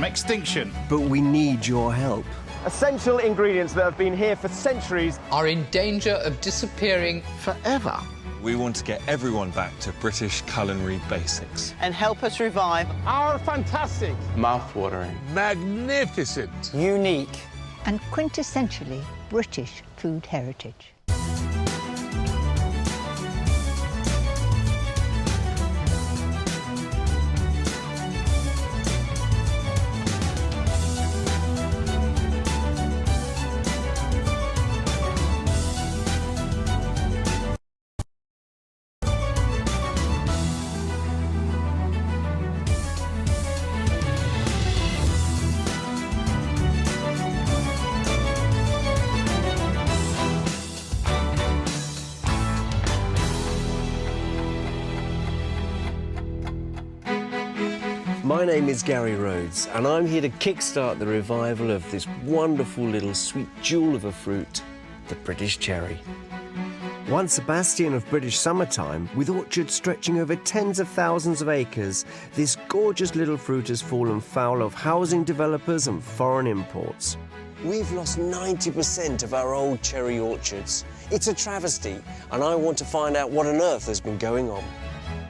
from extinction. But we need your help. Essential ingredients that have been here for centuries are in danger of disappearing Forever. We want to get everyone back to British culinary basics. and help us revive our fantastic, mouth-watering, magnificent, unique and quintessentially British food heritage. My name is Gary Rhodes, and I'm here to kickstart the revival of this wonderful little sweet jewel of a fruit, the British cherry. Once a bastion of British summertime, with orchards stretching over tens of thousands of acres, this gorgeous little fruit has fallen foul of housing developers and foreign imports. We've lost 90% of our old cherry orchards. It's a travesty, and I want to find out what on earth has been going on.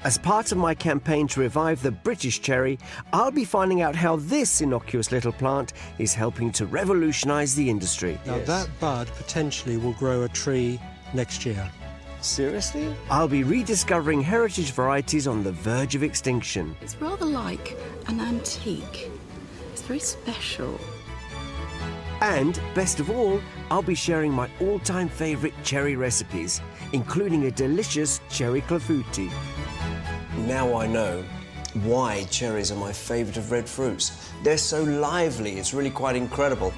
As part of my campaign to revive the British cherry, I'll be finding out how this innocuous little plant is helping to revolutionise the industry. Now that bud potentially will grow a tree next year. Seriously? I'll be rediscovering heritage varieties on the verge of extinction. It's rather like an antique. It's very special. And, best of all, I'll be sharing my all-time favourite cherry recipes, including a delicious cherry clafouti. Now I know why cherries are my favourite of red fruits. They're so lively, it's really quite incredible.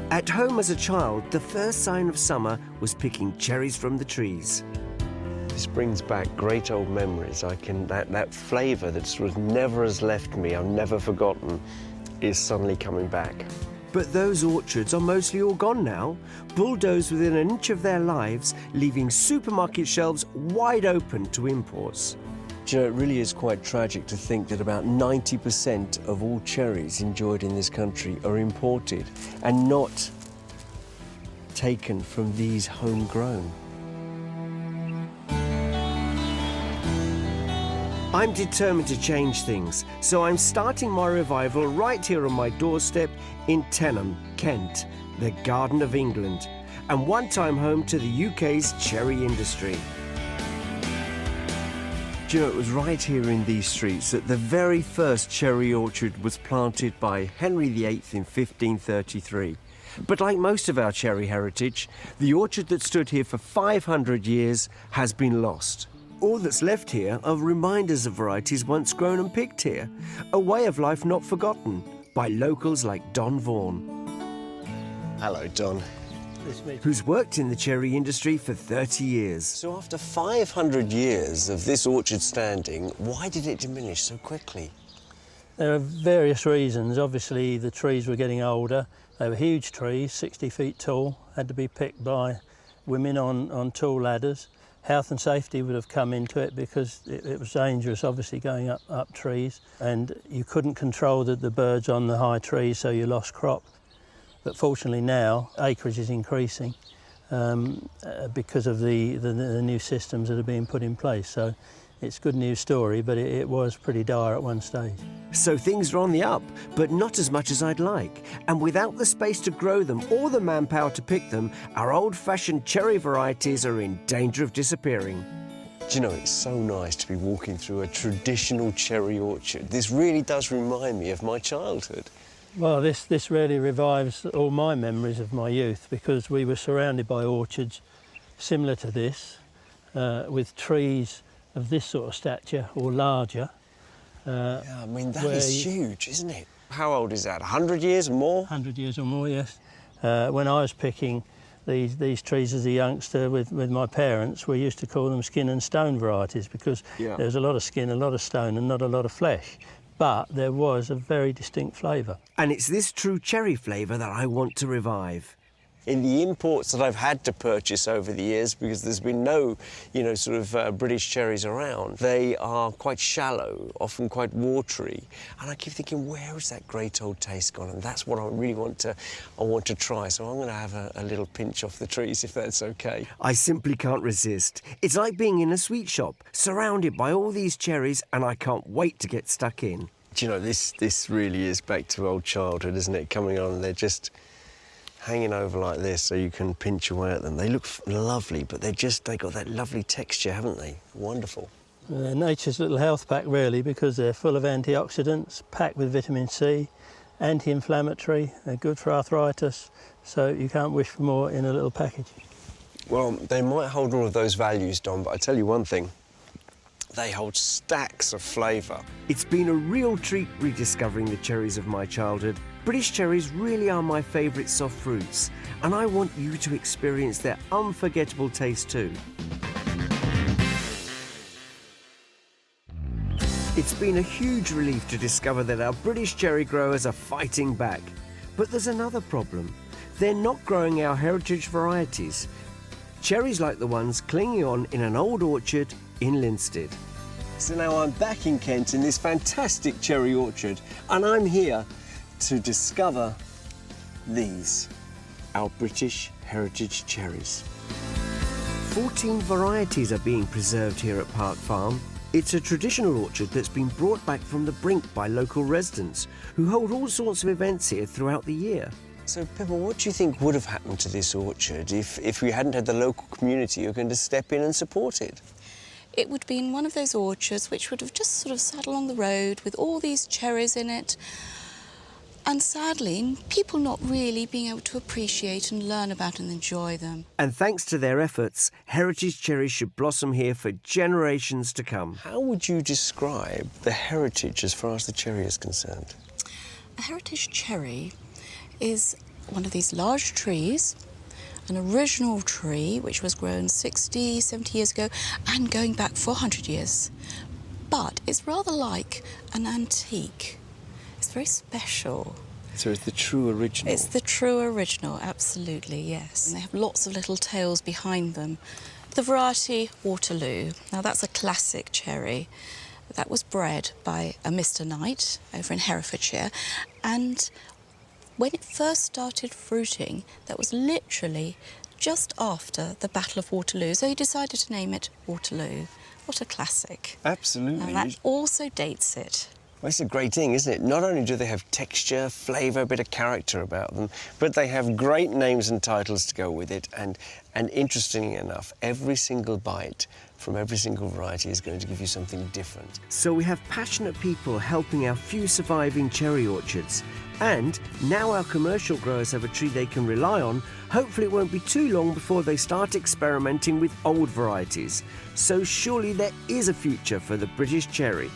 At home as a child, the first sign of summer was picking cherries from the trees. This brings back great old memories. That flavour that sort of never has left me, I've never forgotten, is suddenly coming back. But those orchards are mostly all gone now, bulldozed within an inch of their lives, leaving supermarket shelves wide open to imports. Do you know, it really is quite tragic to think that about 90% of all cherries enjoyed in this country are imported and not taken from these homegrown. I'm determined to change things, so I'm starting my revival right here on my doorstep in Tenham, Kent, the Garden of England, and one-time home to the UK's cherry industry. Do you know, it was right here in these streets that the very first cherry orchard was planted by Henry VIII in 1533. But like most of our cherry heritage, the orchard that stood here for 500 years has been lost. All that's left here are reminders of varieties once grown and picked here, a way of life not forgotten by locals like Don Vaughan. Hello, Don. Who's worked in the cherry industry for 30 years. So after 500 years of this orchard standing, why did it diminish so quickly? There are various reasons. Obviously, the trees were getting older. They were huge trees, 60 feet tall, had to be picked by women on tall ladders. Health and safety would have come into it because it was dangerous, obviously, going up trees, and you couldn't control the birds on the high trees, so you lost crop. But fortunately now, acreage is increasing because of the new systems that are being put in place. So it's a good news story, but it was pretty dire at one stage. So things are on the up, but not as much as I'd like. And without the space to grow them or the manpower to pick them, our old-fashioned cherry varieties are in danger of disappearing. Do you know, it's so nice to be walking through a traditional cherry orchard. This really does remind me of my childhood. Well, this really revives all my memories of my youth because we were surrounded by orchards similar to this, with trees of this sort of stature or larger. Yeah, I mean, that is huge, isn't it? How old is that, 100 years or more? 100 years or more, yes. When I was picking these trees as a youngster with my parents, we used to call them skin and stone varieties because there was a lot of skin, a lot of stone and not a lot of flesh. But there was a very distinct flavour. And it's this true cherry flavour that I want to revive. in the imports that I've had to purchase over the years, because there's been no, British cherries around, they are quite shallow, often quite watery. And I keep thinking, where has that great old taste gone? And that's what I really want to try. So I'm going to have a little pinch off the trees, if that's okay. I simply can't resist. It's like being in a sweet shop, surrounded by all these cherries, and I can't wait to get stuck in. Do you know, this really is back to old childhood, isn't it? Coming on, they're just hanging over like this so you can pinch away at them. They look lovely, but they got that lovely texture, haven't they? Wonderful. Nature's little health pack, really, because they're full of antioxidants, packed with vitamin C, anti-inflammatory, they're good for arthritis, so you can't wish for more in a little package. Well, they might hold all of those values, Don, but I tell you one thing, they hold stacks of flavour. It's been a real treat rediscovering the cherries of my childhood. British cherries really are my favourite soft fruits, and I want you to experience their unforgettable taste too. It's been a huge relief to discover that our British cherry growers are fighting back. But there's another problem. They're not growing our heritage varieties. Cherries like the ones clinging on in an old orchard in Linstead. So now I'm back in Kent in this fantastic cherry orchard, and I'm here to discover these, our British heritage cherries. 14 varieties are being preserved here at Park Farm. It's a traditional orchard that's been brought back from the brink by local residents who hold all sorts of events here throughout the year. So, Pippa, what do you think would have happened to this orchard if we hadn't had the local community who are going to step in and support it? It would have been one of those orchards which would have just sort of sat along the road with all these cherries in it. And sadly, people not really being able to appreciate and learn about and enjoy them. And thanks to their efforts, heritage cherries should blossom here for generations to come. How would you describe the heritage as far as the cherry is concerned? A heritage cherry is one of these large trees, an original tree which was grown 60, 70 years ago and going back 400 years. But it's rather like an antique. It's very special. So it's the true original? It's the true original, absolutely, yes. And they have lots of little tails behind them. The variety Waterloo. Now, that's a classic cherry. That was bred by a Mr. Knight over in Herefordshire. And when it first started fruiting, that was literally just after the Battle of Waterloo. So he decided to name it Waterloo. What a classic. Absolutely. And that also dates it. Well, it's a great thing, isn't it? Not only do they have texture, flavour, a bit of character about them, but they have great names and titles to go with it. And interestingly enough, every single bite from every single variety is going to give you something different. So we have passionate people helping our few surviving cherry orchards. And now our commercial growers have a tree they can rely on, hopefully it won't be too long before they start experimenting with old varieties. So surely there is a future for the British cherry.